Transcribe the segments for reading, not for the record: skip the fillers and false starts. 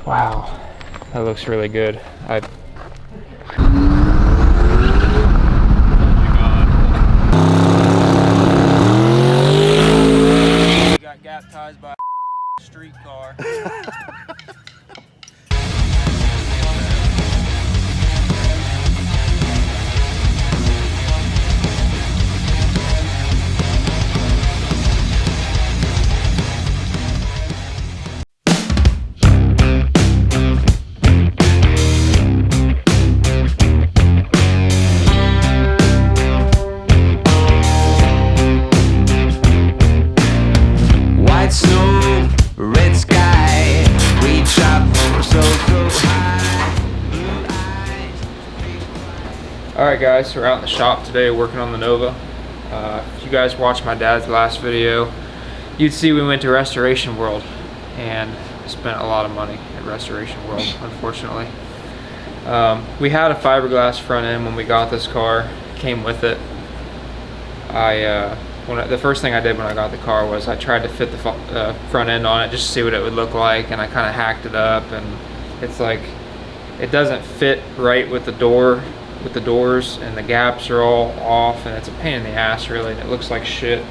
Wow, that looks really good. Got baptized by a streetcar. Alright guys, we're out in the shop today working on the Nova. If you guys watched my dad's last video, you'd see we went to Restoration World and spent a lot of money at Restoration World, unfortunately. We had a fiberglass front end when we got this car, came with it. The first thing I did when I got the car was I tried to fit the front end on it just to see what it would look like, and I kind of hacked it up, and it's like it doesn't fit right with the doors, and the gaps are all off, and it's a pain in the ass really, and it looks like shit.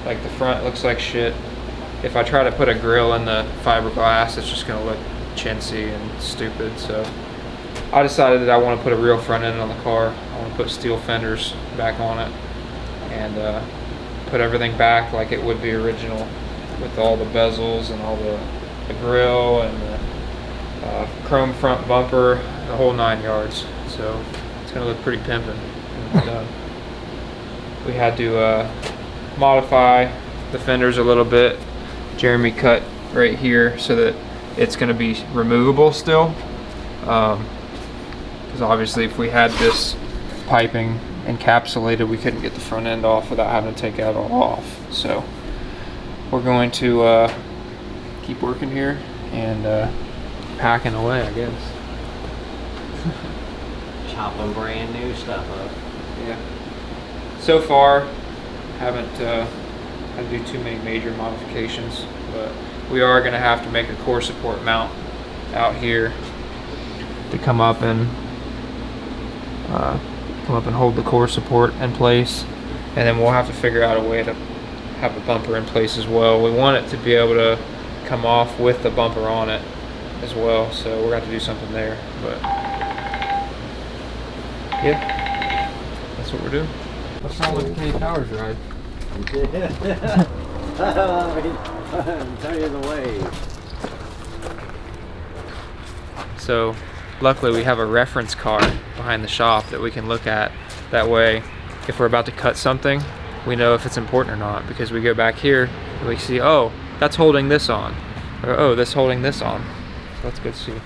Like the front looks like shit. If I try to put a grill in the fiberglass, it's just gonna look chintzy and stupid. So I decided that I want to put a real front end on the car. I want to put steel fenders back on it and put everything back like it would be original, with all the bezels and all the grill and the chrome front bumper, the whole 9 yards. So it's gonna look pretty pimpin' when it's done. We had to modify the fenders a little bit. Jeremy cut right here so that it's gonna be removable still. Because obviously if we had this piping encapsulated, we couldn't get the front end off without having to take it all off. So we're going to keep working here and packing away, I guess. Chopping brand new stuff up. Yeah. So far, haven't had to do too many major modifications, but we are going to have to make a core support mount out here to come up and hold the core support in place, and then we'll have to figure out a way to have a bumper in place as well. We want it to be able to come off with the bumper on it as well, so we're going to have to do something there. But yeah, that's what we're doing. What's wrong with the Kenny Powers ride? Tell you the way. So luckily we have a reference car behind the shop that we can look at. That way, if we're about to cut something, we know if it's important or not, because we go back here and we see, oh, that's holding this on, or oh, that's holding this on. So that's good to see.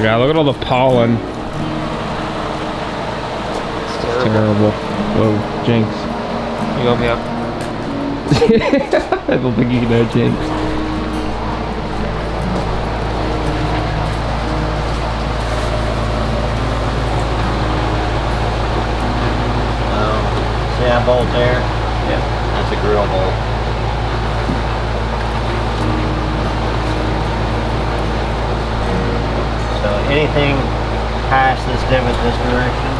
God, look at all the pollen. It's terrible. Whoa, Jinx. You got me up. I don't think you can know Jinx. See that bolt there? Yeah. That's a grill bolt. So anything past this divot this direction,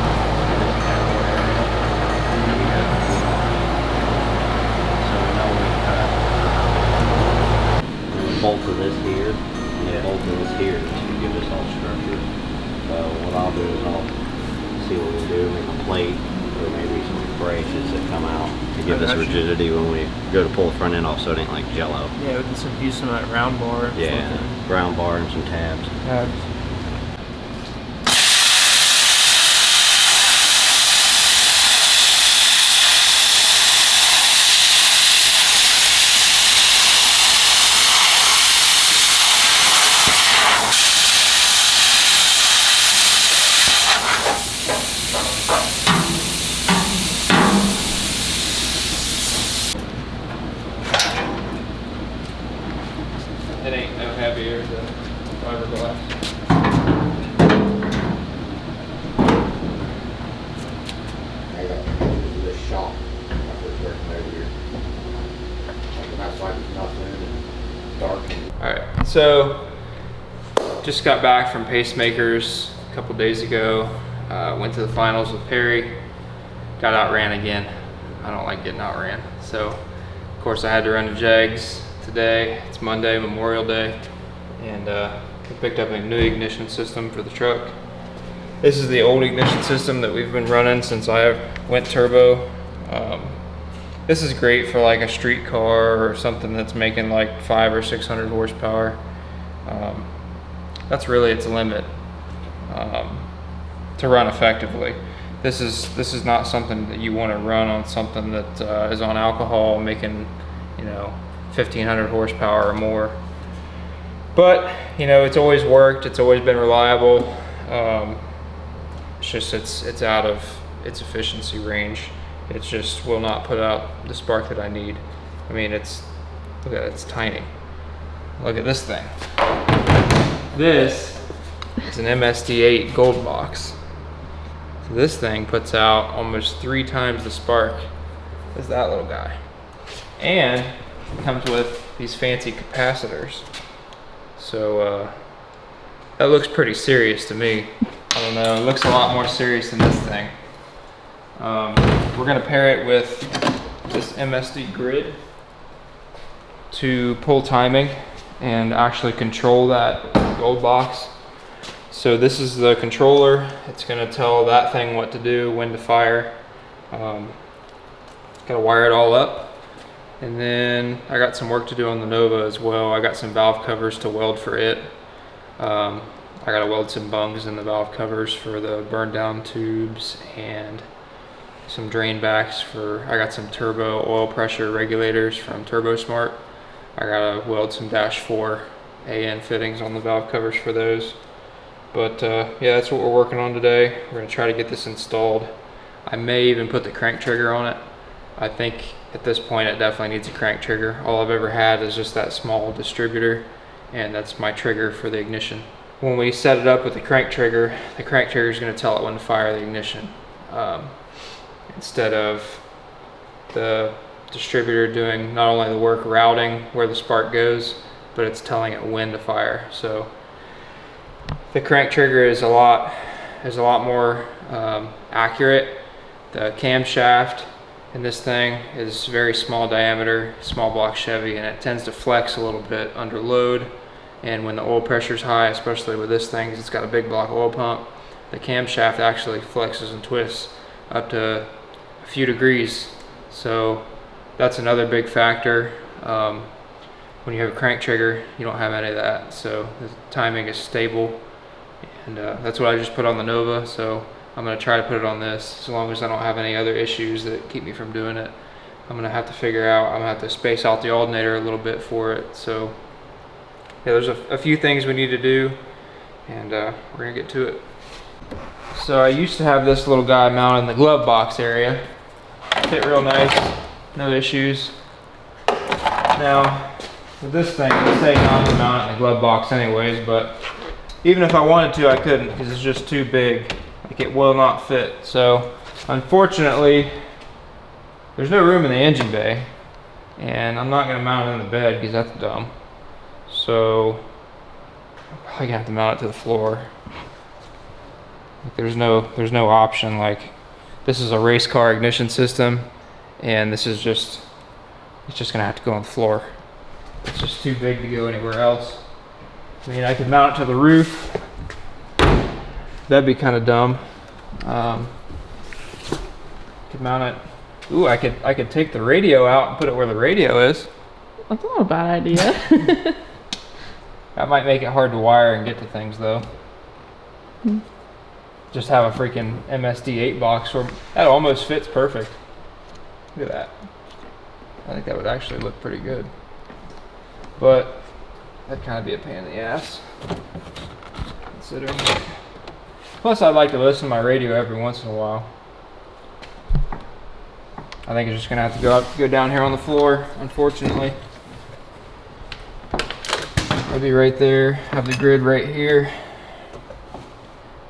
so we know we cut. And the bolt of this here, and the bolt of this here, this should give us all structure. So what I'll do is I'll see what we do, make a plate, or maybe some braces that come out to give us rigidity when we go to pull the front end off, so it ain't like jello. Yeah, we can use some of that round bar. Yeah, round bar and some tabs. heavier than fiberglass. I got this shop. I first working over here. Like, that's like nothing and dark. Alright, so just got back from Pacemakers a couple days ago. Went to the finals with Perry. Got outran again. I don't like getting outran. So, of course, I had to run to Jegs today. It's Monday, Memorial Day. And we picked up a new ignition system for the truck. This is the old ignition system that we've been running since I went turbo. This is great for like a street car or something that's making like 500 or 600 horsepower. That's really its limit to run effectively. This is not something that you want to run on something that is on alcohol making, you know, 1500 horsepower or more. But you know, it's always worked. It's always been reliable. It's just it's out of its efficiency range. It just will not put out the spark that I need. I mean, look at it, it's tiny. Look at this thing. This is an MSD8 gold box. So this thing puts out almost 3 times the spark as that little guy. And it comes with these fancy capacitors. So that looks pretty serious to me. I don't know, it looks a lot more serious than this thing. We're gonna pair it with this MSD grid to pull timing and actually control that gold box. So this is the controller. It's gonna tell that thing what to do, when to fire. Gotta wire it all up. And then I got some work to do on the Nova as well. I got some valve covers to weld for it. I gotta weld some bungs in the valve covers for the burn down tubes and some drain backs I got some turbo oil pressure regulators from Turbo Smart. I gotta weld some -4 AN fittings on the valve covers for those. But yeah, that's what we're working on today. We're gonna try to get this installed. I may even put the crank trigger on it. I think at this point it definitely needs a crank trigger. All I've ever had is just that small distributor, and that's my trigger for the ignition. When we set it up with the crank trigger is gonna tell it when to fire the ignition. Instead of the distributor doing not only the work routing where the spark goes, but it's telling it when to fire. So the crank trigger is a lot more accurate. The camshaft in this thing is very small diameter, small block Chevy, and it tends to flex a little bit under load. And when the oil pressure is high, especially with this thing, 'cause it's got a big block oil pump, the camshaft actually flexes and twists up to a few degrees. So that's another big factor. When you have a crank trigger, you don't have any of that. So the timing is stable. And that's what I just put on the Nova. So I'm gonna try to put it on this as long as I don't have any other issues that keep me from doing it. I'm gonna have to figure out, I'm gonna have to space out the alternator a little bit for it. So yeah, there's a few things we need to do, and we're gonna get to it. So I used to have this little guy mounted in the glove box area. Fit real nice, no issues. Now, with this thing, I say not to mount it in the glove box anyways, but even if I wanted to, I couldn't because it's just too big. Like, it will not fit. So, unfortunately, there's no room in the engine bay, and I'm not gonna mount it in the bed because that's dumb. So I'm probably gonna have to mount it to the floor. Like, there's no option. Like, this is a race car ignition system, and this is it's just gonna have to go on the floor. It's just too big to go anywhere else. I mean, I could mount it to the roof. That'd be kind of dumb. Could mount it. Ooh, I could take the radio out and put it where the radio is. That's not a bad idea. That might make it hard to wire and get to things though. Just have a freaking MSD8 box where that almost fits perfect. Look at that. I think that would actually look pretty good. But that'd kind of be a pain in the ass, considering. Plus, I'd like to listen to my radio every once in a while. I think it's just gonna have to go down here on the floor, unfortunately. Or gonna be right there. Have the grid right here.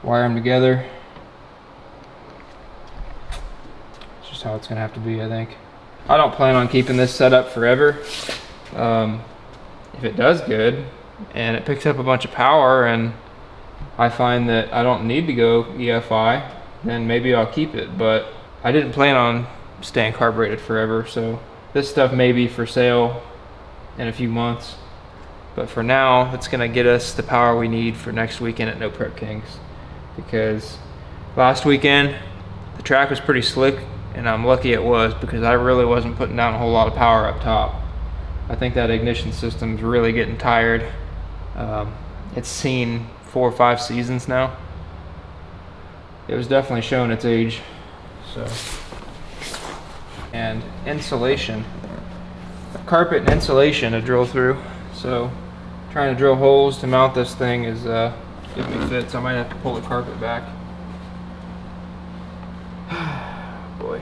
Wire them together. It's just how it's gonna have to be, I think. I don't plan on keeping this set up forever. If it does good and it picks up a bunch of power and I find that I don't need to go EFI, then maybe I'll keep it. But I didn't plan on staying carbureted forever, so this stuff may be for sale in a few months. But for now, it's gonna get us the power we need for next weekend at No Prep Kings. Because last weekend, the track was pretty slick, and I'm lucky it was because I really wasn't putting down a whole lot of power up top. I think that ignition system's really getting tired. It's seen 4 or 5 seasons now. It was definitely showing its age. So, and insulation, carpet and insulation to drill through. So, trying to drill holes to mount this thing is giving me fits. I might have to pull the carpet back. Boy.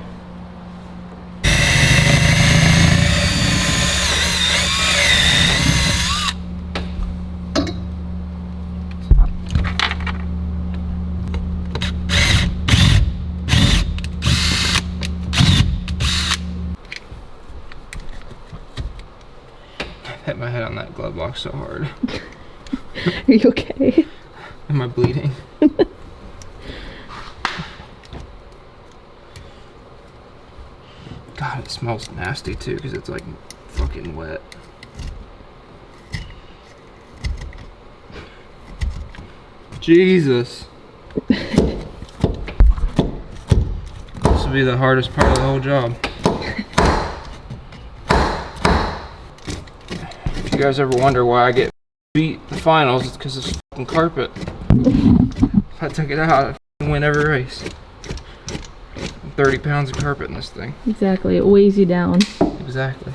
Hit my head on that glove box so hard. Are you okay? Am I bleeding? God, it smells nasty too because it's like fucking wet. Jesus. This will be the hardest part of the whole job. If you guys ever wonder why I get beat the finals, it's because it's fucking carpet. If I took it out, I'd win every race. 30 pounds of carpet in this thing. Exactly, it weighs you down. Exactly.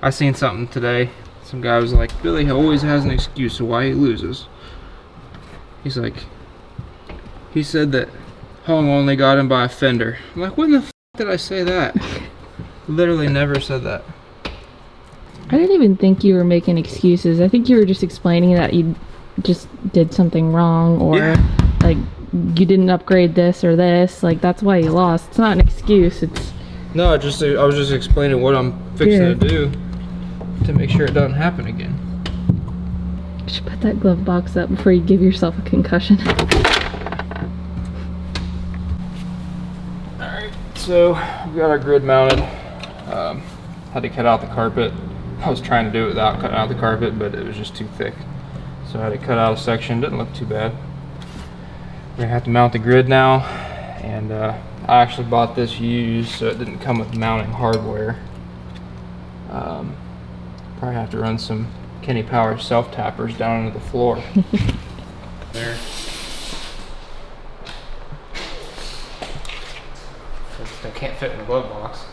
I seen something today. Some guy was like, Billy always has an excuse of why he loses. He's like, he said that Hung only got him by a fender. I'm like, when the f did I say that? Literally never said that. I didn't even think you were making excuses. I think you were just explaining that you just did something wrong, or like you didn't upgrade this or this. Like that's why you lost. It's not an excuse. It's no, I was just explaining what I'm fixing to do to make sure it doesn't happen again. You should put that glove box up before you give yourself a concussion. Alright, so we got our grid mounted. Had to cut out the carpet. I was trying to do it without cutting out the carpet, but it was just too thick. So I had to cut out a section. Didn't look too bad. We're gonna have to mount the grid now, and I actually bought this used, so it didn't come with mounting hardware. Probably have to run some Kenny Power self-tappers down into the floor. There. I can't fit in the glove box.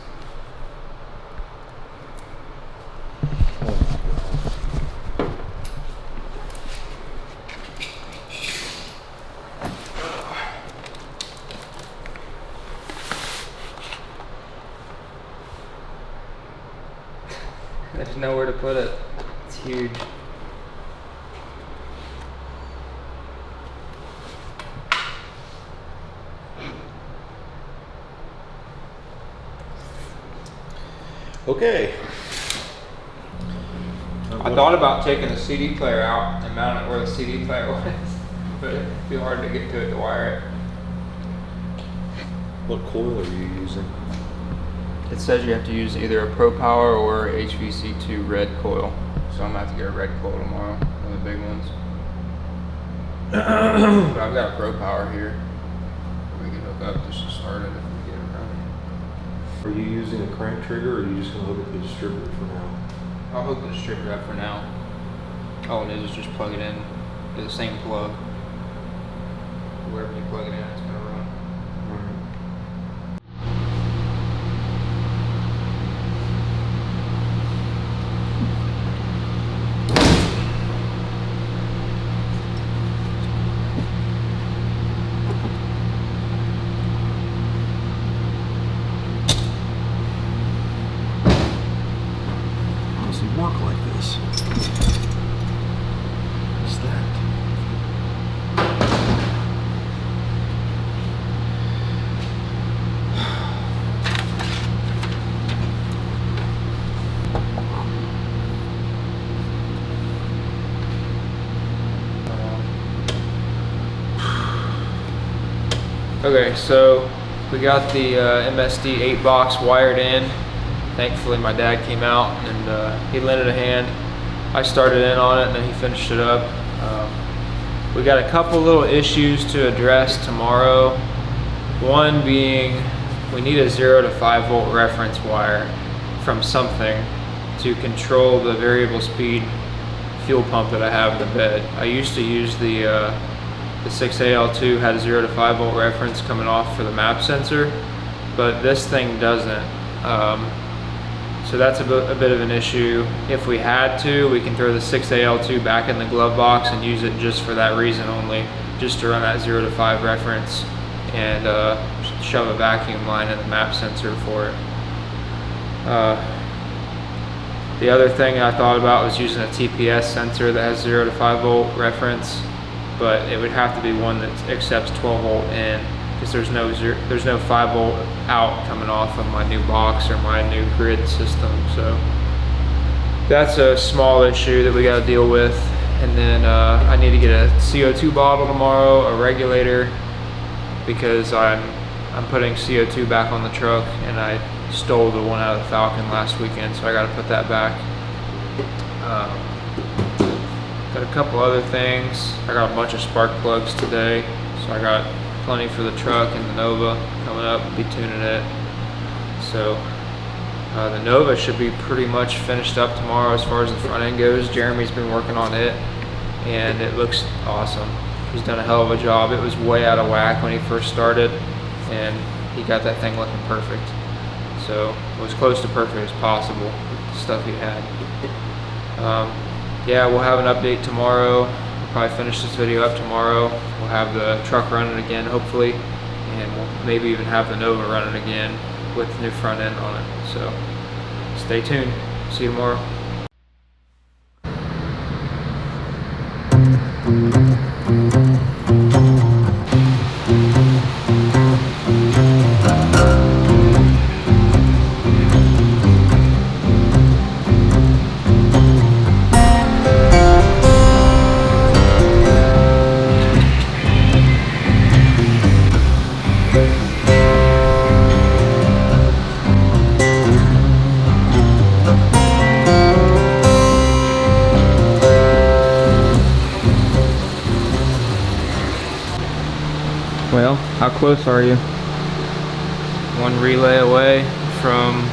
There's nowhere to put it. It's huge. Okay. I thought about taking the CD player out and mounting it where the CD player was, but it'd be hard to get to it to wire it. What coil are you using? It says you have to use either a Pro Power or HVC2 red coil. So I'm gonna have to get a red coil tomorrow, one of the big ones. But I've got a Pro Power here. We can hook up just to start it if we get it running. Are you using a crank trigger, or are you just going to hook up the distributor for now? I'll hook the distributor up for now. All it is just plug it in to the same plug. Wherever you plug it in, it's gonna run. Work like this. Okay, so we got the MSD 8 box wired in. Thankfully my dad came out and he lended a hand. I started in on it and then he finished it up. We got a couple little issues to address tomorrow. One being we need a 0 to 5 volt reference wire from something to control the variable speed fuel pump that I have in the bed. I used to use the 6AL2 had a 0 to 5 volt reference coming off for the map sensor, but this thing doesn't. So that's a bit of an issue. If we had to, we can throw the 6AL2 back in the glove box and use it just for that reason only, just to run that 0 to 5 reference and shove a vacuum line in the map sensor for it. The other thing I thought about was using a TPS sensor that has 0 to 5 volt reference, but it would have to be one that accepts 12 volt in, because there's no 5 volt out coming off of my new box or my new grid system. So that's a small issue that we got to deal with. And then I need to get a CO2 bottle tomorrow, a regulator, because I'm putting CO2 back on the truck, and I stole the one out of the Falcon last weekend, so I got to put that back. Got a couple other things. I got a bunch of spark plugs today, so I got plenty for the truck and the Nova coming up. Be tuning it. So the Nova should be pretty much finished up tomorrow as far as the front end goes. Jeremy's been working on it, and it looks awesome. He's done a hell of a job. It was way out of whack when he first started, and he got that thing looking perfect. So it was close to perfect as possible with the stuff he had. Yeah, we'll have an update tomorrow. We'll probably finish this video up tomorrow. We'll have the truck running again, hopefully, and we'll maybe even have the Nova running again with the new front end on it. So stay tuned. See you tomorrow. Well, how close are you? One relay away from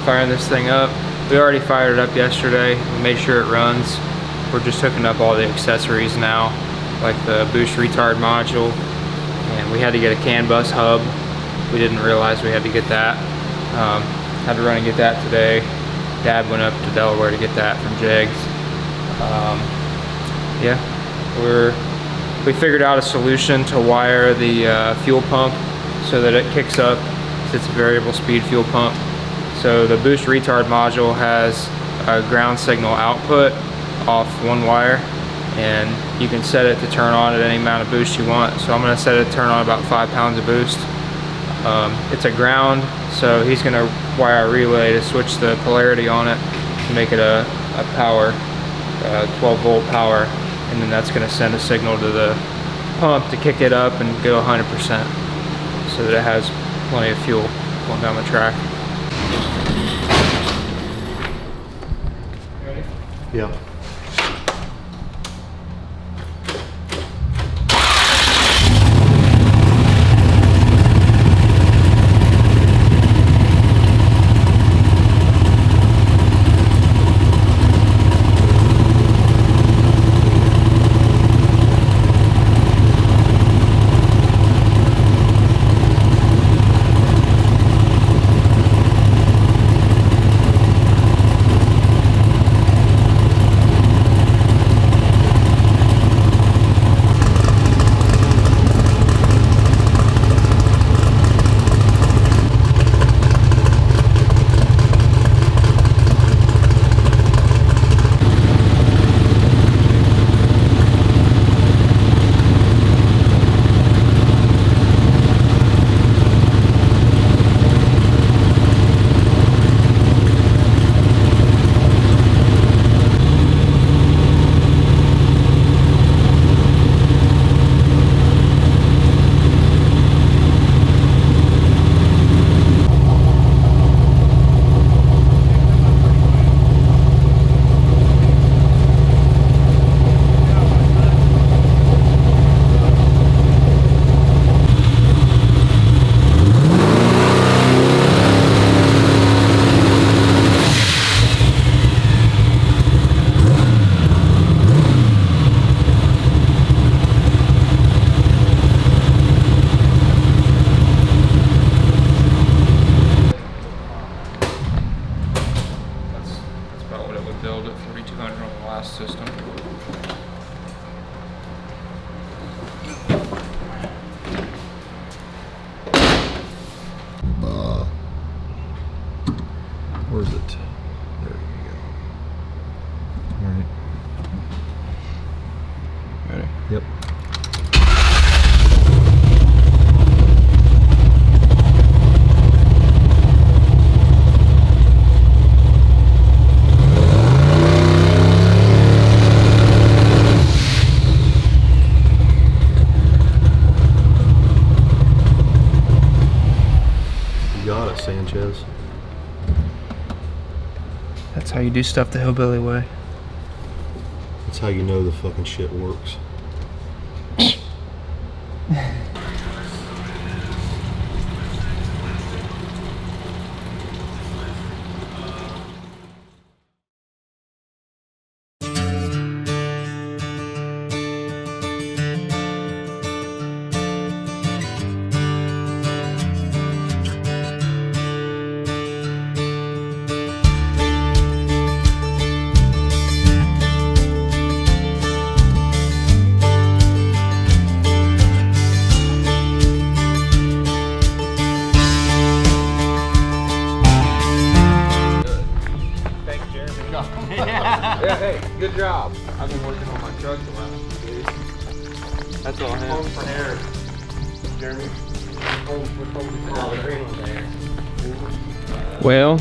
firing this thing up. We already fired it up yesterday. We made sure it runs. We're just hooking up all the accessories now, like the boost retard module, and we had to get a CAN bus hub. We didn't realize we had to get that. Had to run and get that today. Dad went up to Delaware to get that from Jegs. Yeah, we figured out a solution to wire the fuel pump so that it kicks up. It's a variable speed fuel pump. So the boost retard module has a ground signal output off one wire, and you can set it to turn on at any amount of boost you want. So I'm going to set it to turn on about 5 pounds of boost. It's a ground, so he's going to wire a relay to switch the polarity on it to make it a power, 12 volt power. And then that's going to send a signal to the pump to kick it up and go 100%, so that it has plenty of fuel going down the track. Ready? Yeah. Yep. You got it, Sanchez. That's how you do stuff the hillbilly way. That's how you know the fucking shit works. Yeah, hey, good job. I've been working on my truck the last few days. That's all him. Home for air. Jeremy. Well,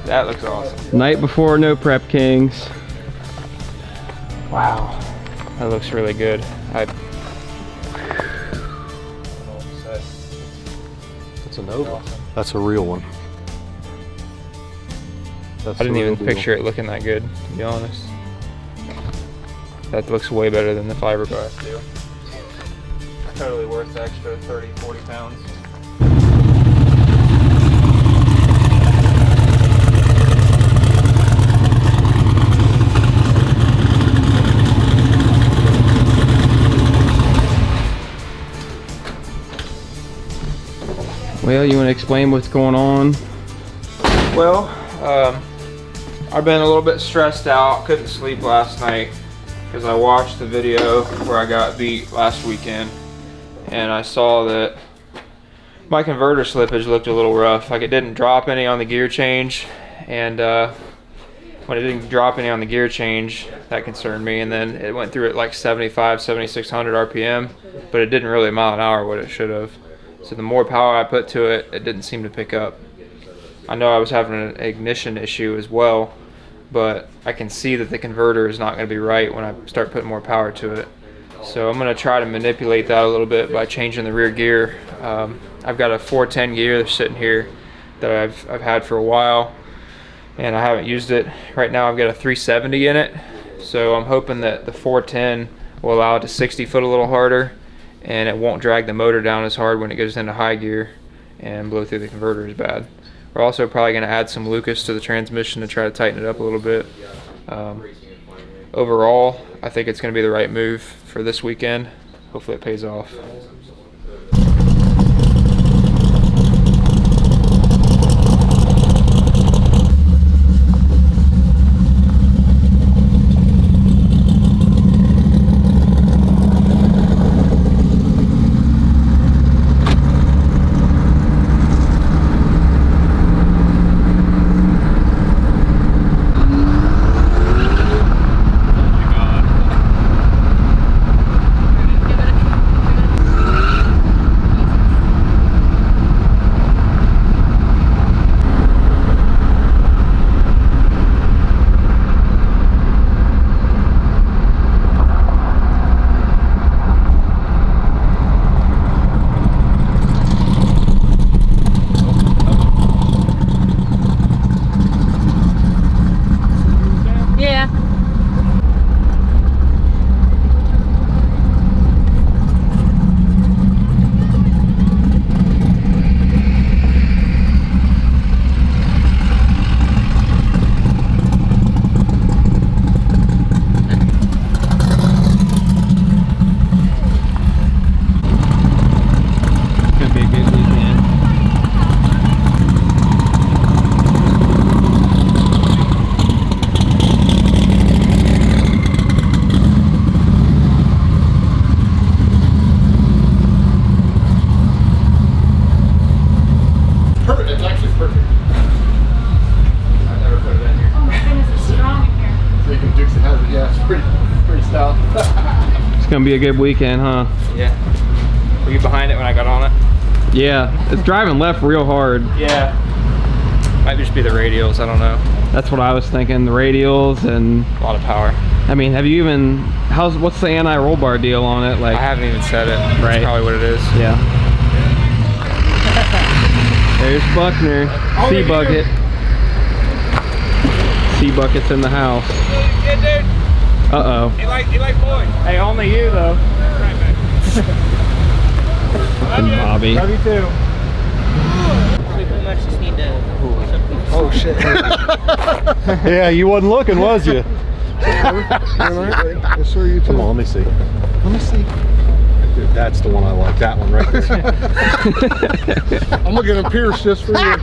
That looks awesome. night before No Prep Kings. Wow. That looks really good. That's a Nova. That's a real one. That's I didn't the even real deal. picture it looking that good, to be honest. That looks way better than the fiberglass deal. Totally worth the extra 30, 40 pounds. Well, you want to explain what's going on? Well, I've been a little bit stressed out. Couldn't sleep last night because I watched the video where I got beat last weekend, and I saw that my converter slippage looked a little rough. Like, it didn't drop any on the gear change, and when it didn't drop any on the gear change, that concerned me. And then it went through at like 75, 7600 RPM, but it didn't really mile an hour what it should have. So the more power I put to it, it didn't seem to pick up. I know I was having an ignition issue as well, but I can see that the converter is not going to be right when I start putting more power to it. So I'm going to try to manipulate that a little bit by changing the rear gear. I've got a 410 gear that's sitting here that I've had for a while, and I haven't used it. Right now I've got a 370 in it, so I'm hoping that the 410 will allow it to 60 foot a little harder, and it won't drag the motor down as hard when it goes into high gear and blow through the converter as bad. We're also probably going to add some Lucas to the transmission to try to tighten it up a little bit. Overall, I think it's going to be the right move for this weekend. Hopefully it pays off. gonna be a good weekend, huh? Yeah. Were you behind it when I got on it? Yeah, it's driving left real hard. Yeah. Might just be the radials, I don't know. That's what I was thinking, the radials and... A lot of power. I mean, have you even... what's the anti-roll bar deal on it? Like, I haven't even said it. Right. That's probably what it is. Yeah. There's Buckner. Sea bucket. Sea bucket's in the house. Good dude. Uh-oh. He like boys. Hey, only you though. Fucking Bobby. Love you too. We pretty much just need to. Oh shit. Yeah, you wasn't looking, was you? Yes, sir, you too. Come on, let me see. Let me see. Dude, that's the one I like. That one right there. I'm gonna get them pierced just for you.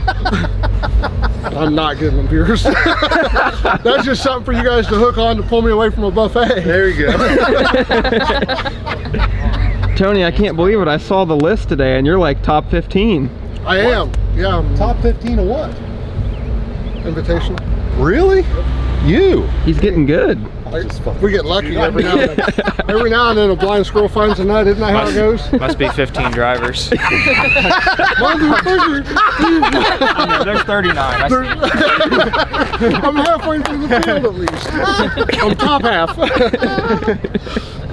I'm not getting them pierced. That's just something for you guys to hook on to pull me away from a buffet. There you go. Tony, I can't believe it. I saw the list today and you're like top 15. I am. Yeah. I'm Top 15 of what? invitation. Really? You? He's getting good. We get lucky every now and then. Every now and then a blind squirrel finds a nut. Isn't that how it goes? Must be 15 drivers. Motherfucker. There's 39. I see. I'm halfway through the field at least. I'm top half.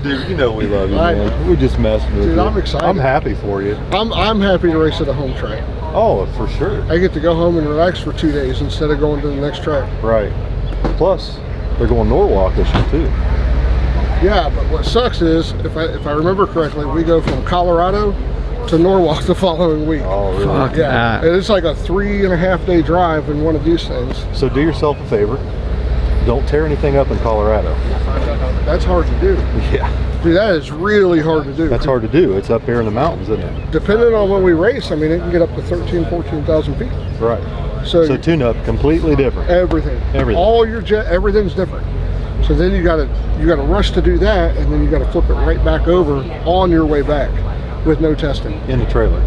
Dude, you know we love you, I man. know. We're just messing with Dude, you. I'm excited. I'm happy for you. I'm happy to race at a home track. Oh, for sure. I get to go home and relax for 2 days instead of going to the next track. Right. Plus, they're going Norwalk this year too. Yeah, but what sucks is, if I remember correctly, we go from Colorado to Norwalk the following week. Oh, really? Fuck Yeah, that. and it's like a 3.5 day drive in one of these things. So do yourself a favor. Don't tear anything up in Colorado. That's hard to do. Yeah. Dude, that is really hard to do. That's hard to do. It's up here in the mountains, isn't it? Depending on when we race, I mean, it can get up to 13,000, 14,000 feet. Right. So, So tune-up, completely different. everything. Everything. All your jet, everything's different. So then you gotta rush to do that, and then you gotta flip it right back over on your way back with no testing In the trailer.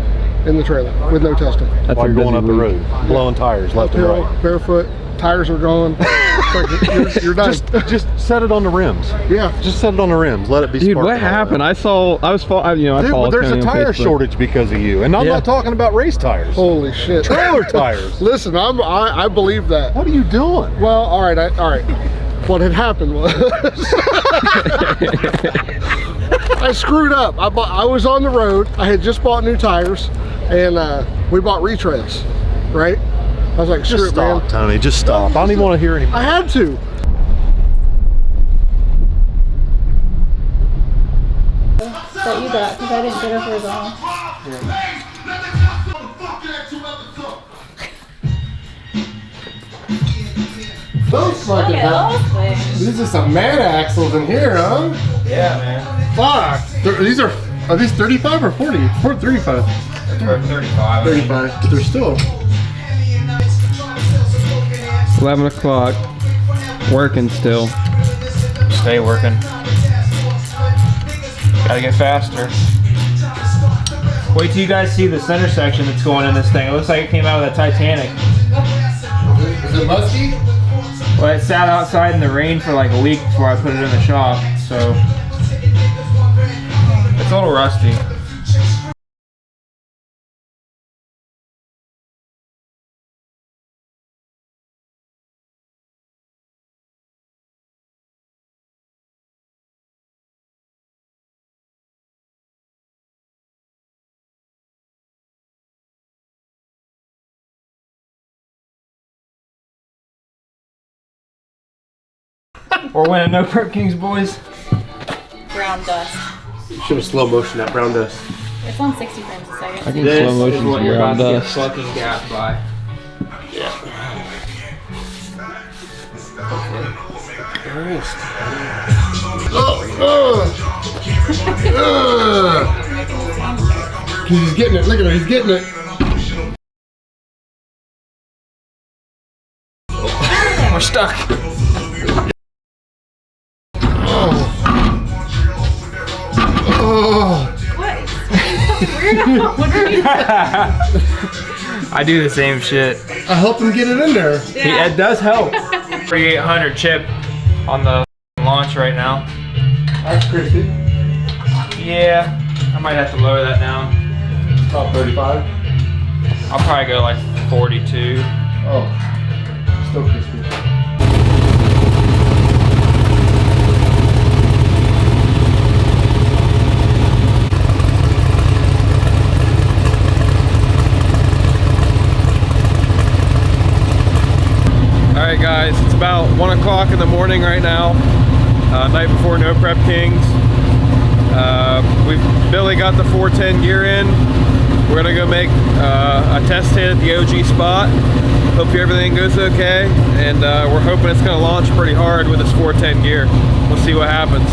in the trailer with no testing. That's While a you're going busy up the week. road, blowing tires left and Uphill, right. barefoot, tires are gone. It's like you're done. Just set it on the rims. Yeah. Just set it on the rims. Let it be Dude, sparking what all happened? around. I followed Dude, there's a Tony on tire Facebook. shortage because of you. And I'm Yeah. not talking about race tires. Holy shit. Trailer tires. Listen, I believe that. What are you doing? Well, all right. What had happened was I screwed up. I was on the road. I had just bought new tires, and we bought retreads, right? I was like, screw Just it, stop, man. Tony. Just stop. I don't even want to hear any. I had to. That you got, because I didn't get her for his own. Those fucking These are some man axles in here, huh? Yeah, man. Fuck. Are these 35 or 40? 35. 35. 35. They're still. 11 o'clock. Working still. Stay working. Gotta get faster. Wait till you guys see the center section that's going in this thing. It looks like it came out of the Titanic. Is it musky? Well, it sat outside in the rain for like a week before I put it in the shop, so it's a little rusty. We're winning No Prep Kings, boys. Brown dust. Should have slow motion that brown dust. It's on 60 frames a second. I can This slow motion is what some you're about brown to get dust. fucking gapped by. He's getting it. Look at him. He's getting it. We're stuck. I do the same shit. I helped him get it in there. It does help. 3800 chip on the launch right now. That's Christy. Yeah, I might have to lower that down. About 35. I'll probably go like 42. Oh, still crispy. Alright guys, it's about 1 o'clock in the morning right now. Night before No Prep Kings. Billy got the 410 gear in. We're gonna go make a test hit at the OG spot. Hopefully everything goes okay, and we're hoping it's gonna launch pretty hard with this 410 gear. We'll see what happens.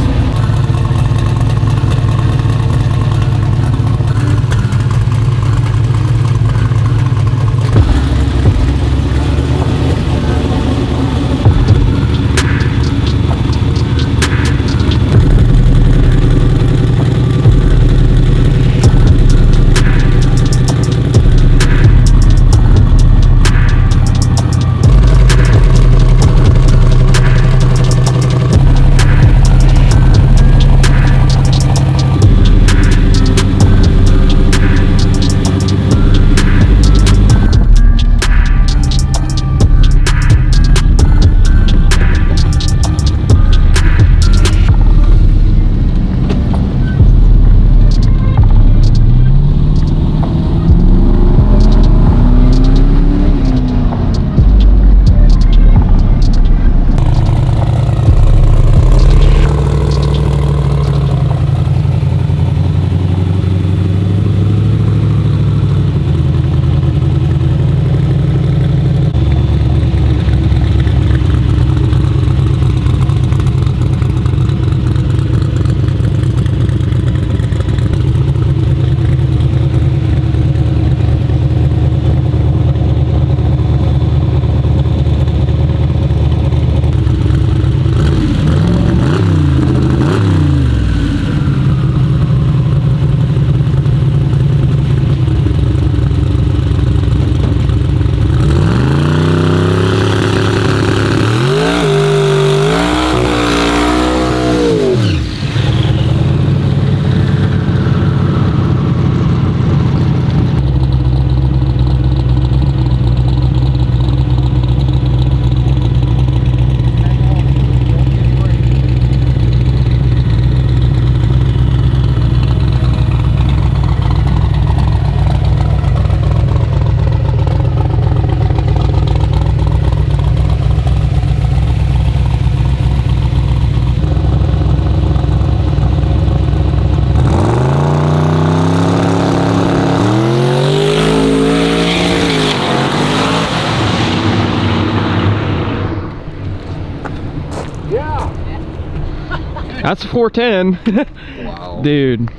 That's a 410. Wow. Dude.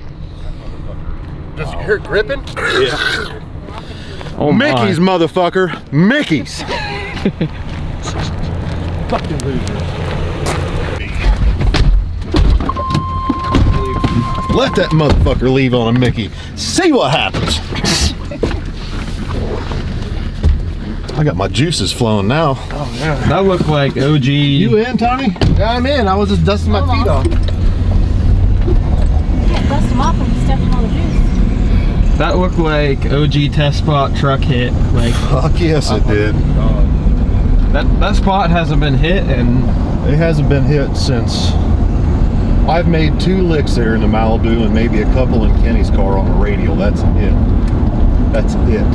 Does you hear it gripping? Yeah. Oh Mickey's, my. motherfucker. Mickey's. Fucking loser. Let that motherfucker leave on a Mickey. See what happens. I got my juices flowing now. Oh yeah. That looked like OG. You in, Tony? Yeah, I'm in. I was just dusting my feet off. You can't dust them off when you step in all the juice. That looked like OG test spot truck hit. Like, Fuck yes, it did. that spot hasn't been hit, and It hasn't been hit since I've made 2 licks there in the Malibu and maybe a couple in Kenny's car on a radial. That's it. That's it.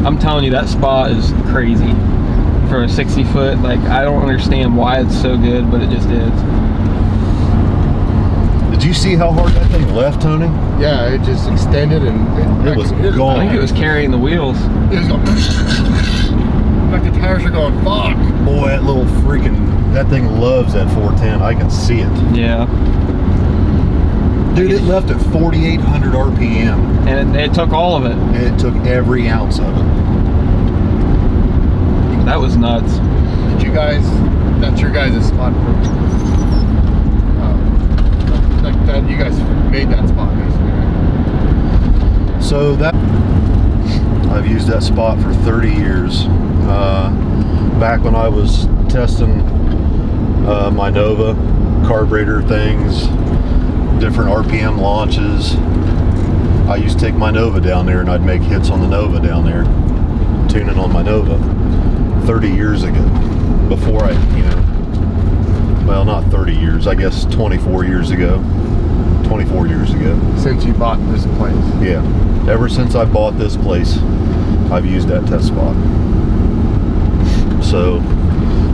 I'm telling you, that spot is crazy for a 60 foot. Like, I don't understand why it's so good, but it just is. Did you see how hard that thing left, Tony? Yeah, it just extended and It was gone. I think it was carrying the wheels. It was going, like the tires are going, fuck. Boy, that little freaking, that thing loves that 410. I can see it. Yeah. Dude, it left at 4,800 RPM. And it took all of it. And it took every ounce of it. That was nuts. Did you guys, that's your guys' spot for, like that, you guys made that spot basically, right? So that, I've used that spot for 30 years. Back when I was testing my Nova carburetor things, different RPM launches. I used to take my Nova down there and I'd make hits on the Nova down there, tuning on my Nova 30 years ago. Before I, you know, well, not 30 years, I guess 24 years ago. 24 years ago. Since you bought this place? Yeah. Ever since I bought this place, I've used that test spot. So,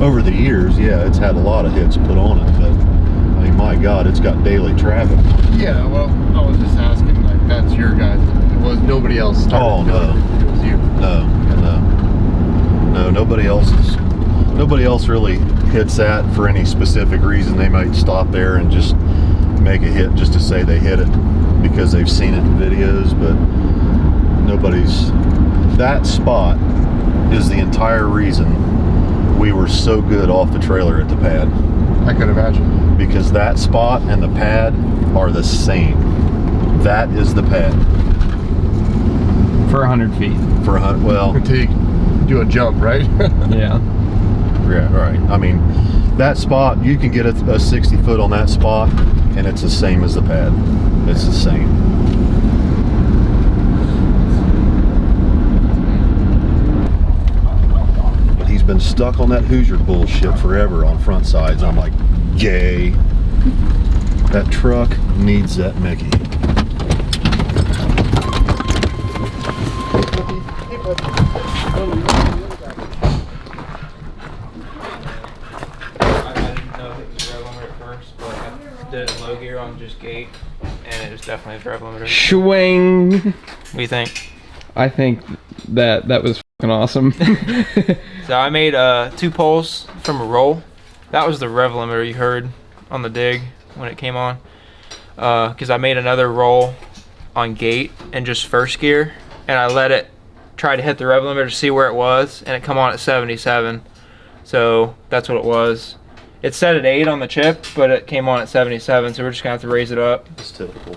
over the years, yeah, it's had a lot of hits put on it, but I mean, my God, it's got daily traffic. Yeah, well, I was just asking, like, that's your guys. It was nobody else started. Oh, no. It was you. No, nobody else really hits that for any specific reason. They might stop there and just make a hit just to say they hit it because they've seen it in videos, but that spot is the entire reason we were so good off the trailer at the pad. I could imagine. Because that spot and the pad are the same. That is the pad. For 100 feet. For 100, well. Until you do a jump, right? Yeah. Yeah, right. I mean, that spot, you can get a 60 foot on that spot and it's the same as the pad. It's the same. He's been stuck on that Hoosier bullshit forever on front sides. I'm like, yay. That truck needs that Mickey. Did it low gear on just gate, and it was definitely a drive limiter. Swing. What do you think? I think that was fucking awesome. So I made 2 poles from a roll. That was the rev limiter you heard on the dig when it came on. Because I made another roll on gate and just first gear, and I let it try to hit the rev limiter to see where it was, and it come on at 77. So that's what it was. It set at 8 on the chip, but it came on at 77, so we're just gonna have to raise it up. It's typical.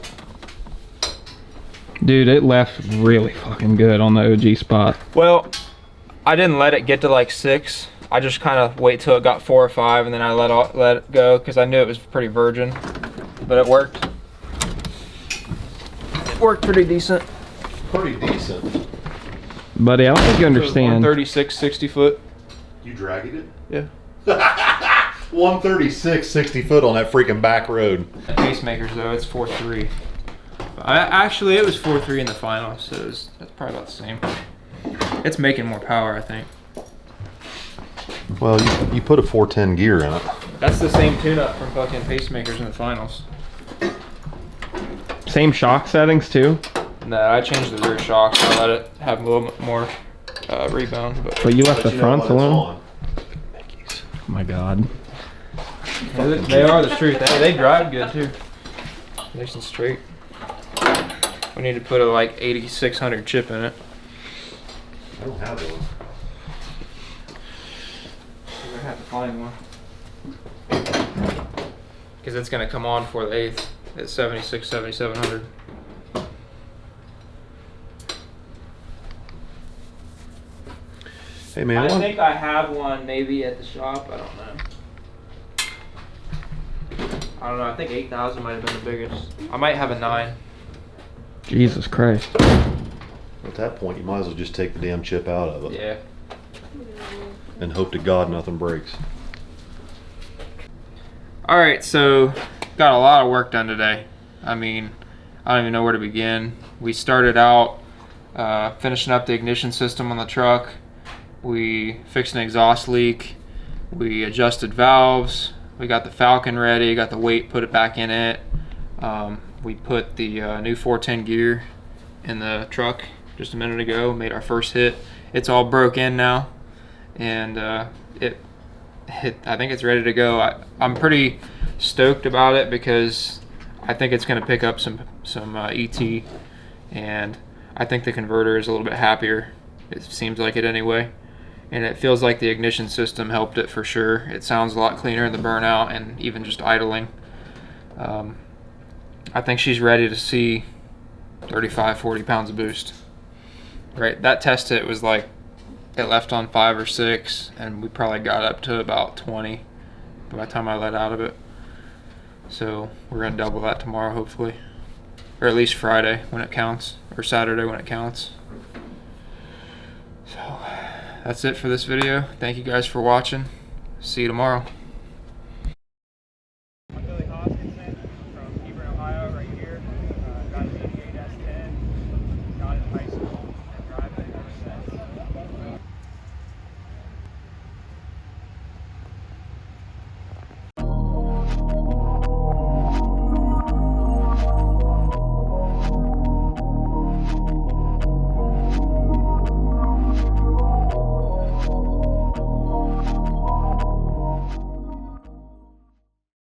Dude, it left really fucking good on the OG spot. Well, I didn't let it get to like 6. I just kind of wait till it got 4 or 5, and then I let it go because I knew it was pretty virgin. But it worked. It worked pretty decent. Pretty decent. Buddy, I don't think you understand. 136, 60 foot. You dragged it? Yeah. 136, 60 foot on that freaking back road. Pacemakers though, it's 4.3. Actually, it was 4.3 in the final, so that's probably about the same. It's making more power, I think. Well, you put a 410 gear in it. That's the same tune-up from fucking pacemakers in the finals. Same shock settings too? No, I changed the rear shocks. I let it have a little bit more rebound. But you left the fronts alone? On. Oh my God. They are the truth. They drive good too. Nice and straight. We need to put a like 8600 chip in it. I don't have those. We're gonna have to find one. Because it's gonna come on for the 8th at 76, 7700. Hey man, I think I have one maybe at the shop. I don't know. I don't know. I think 8,000 might have been the biggest. I might have a 9. Jesus Christ. at that point you might as well just take the damn chip out of it. Yeah. And hope to God nothing breaks. Alright, so got a lot of work done today. I mean, I don't even know where to begin. We started out finishing up the ignition system on the truck. We fixed an exhaust leak. We adjusted valves. We got the Falcon ready, got the weight, put it back in it. We put the new 410 gear in the truck just a minute ago, made our first hit. It's all broke in now, and I think it's ready to go. I'm pretty stoked about it because I think it's going to pick up some ET, and I think the converter is a little bit happier. It seems like it anyway. And it feels like the ignition system helped it for sure. It sounds a lot cleaner in the burnout and even just idling. I think she's ready to see 35, 40 pounds of boost. Right, that test hit was like, it left on 5 or 6, and we probably got up to about 20 by the time I let out of it. So we're gonna double that tomorrow, hopefully. Or at least Friday when it counts, or Saturday when it counts. So that's it for this video. Thank you guys for watching. See you tomorrow.